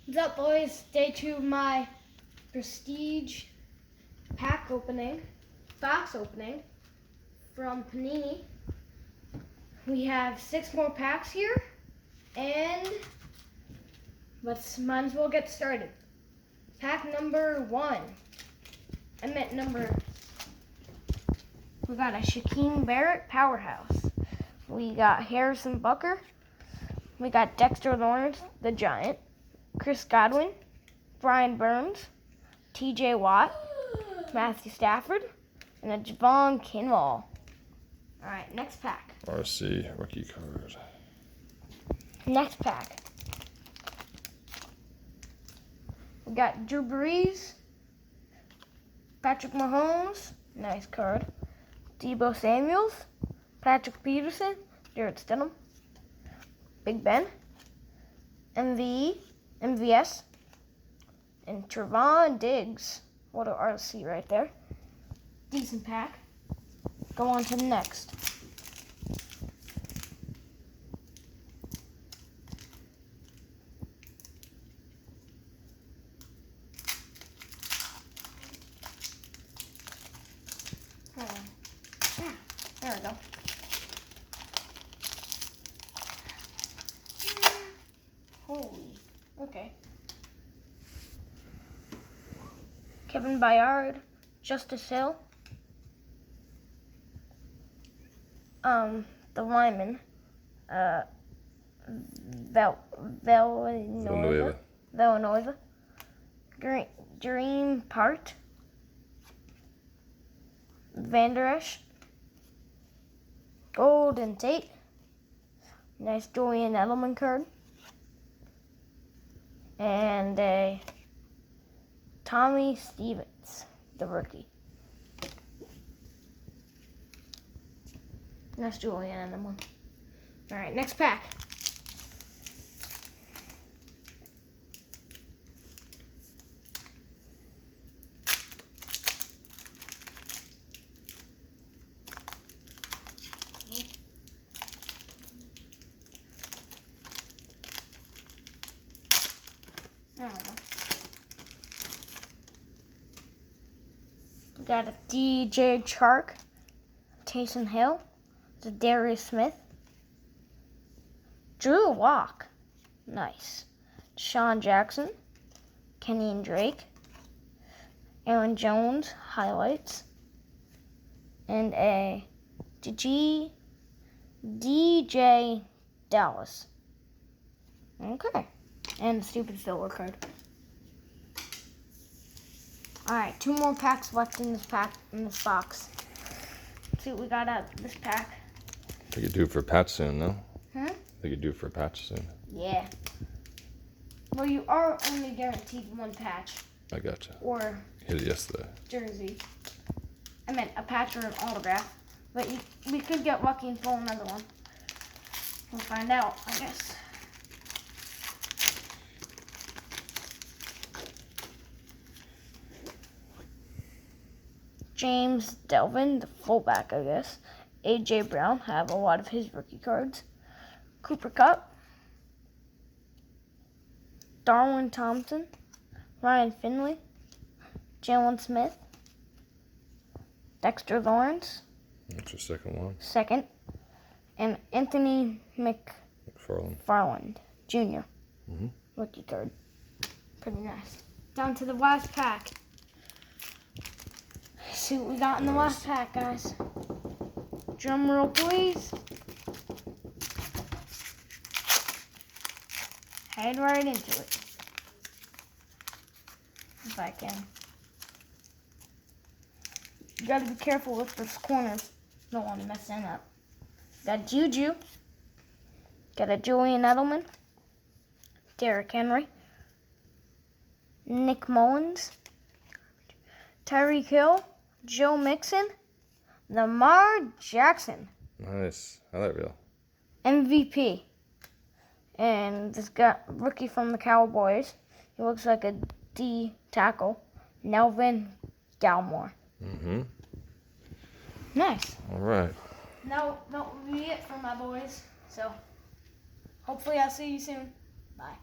What's up, boys? Day 2 of my prestige pack opening, box opening from Panini. We have 6 more packs here, and might as well get started. Pack number 1. We got a Shaquem Barrett powerhouse. We got Harrison Butker. We got Dexter Lawrence, the Giant. Chris Godwin, Brian Burns, T.J. Watt, Matthew Stafford, and a Javon Kinlaw. All right, next pack. RC rookie card. Next pack. We got Drew Brees, Patrick Mahomes, nice card. Deebo Samuels, Patrick Peterson, Jared Stidham, Big Ben, MVS, and Trevon Diggs. What an RC right there. Decent pack. Go on to the next. There we go. Holy. Okay. Kevin Byard, Justice Hill. The lineman. Villanueva. Dream Part. Van Der Esch. Golden Tate. Nice Julian Edelman card. And a Tommy Stevens, the rookie. Nice Julian Edelman. All right, next pack. We got a DJ Chark, Taysom Hill, Darius Smith, Drew Lock, nice, Sean Jackson, Kenyon Drake, Aaron Jones highlights, and a DJ Dallas. Okay, and the stupid filler card. All right, 2 more packs left in this box. Let's see what we got out of this pack. They could do it for a patch soon, no? Huh? They could do it for a patch soon. Yeah. Well, you are only guaranteed 1 patch. I gotcha. Or Hit it yesterday. jersey. I meant a patch or an autograph. But we could get lucky and pull another one. We'll find out, I guess. James Delvin, the fullback, I guess. A.J. Brown, have a lot of his rookie cards. Cooper Kupp. Darwin Thompson. Ryan Finley. Jalen Smith. Dexter Lawrence. That's your second one. Second. And Anthony McFarland Jr. Rookie card. Pretty nice. Down to the last pack. See what we got in the last pack, guys. Drum roll, please. Head right into it. If I can. You gotta be careful with those corners. Don't want to mess them up. Got Juju. Got a Julian Edelman. Derrick Henry. Nick Mullins. Tyreek Hill. Joe Mixon, Lamar Jackson. Nice. I like real. MVP. And this guy, rookie from the Cowboys. He looks like a D tackle. Nelvin Gallimore. Nice. All right. Now, that will be it for my boys. So, hopefully I'll see you soon. Bye.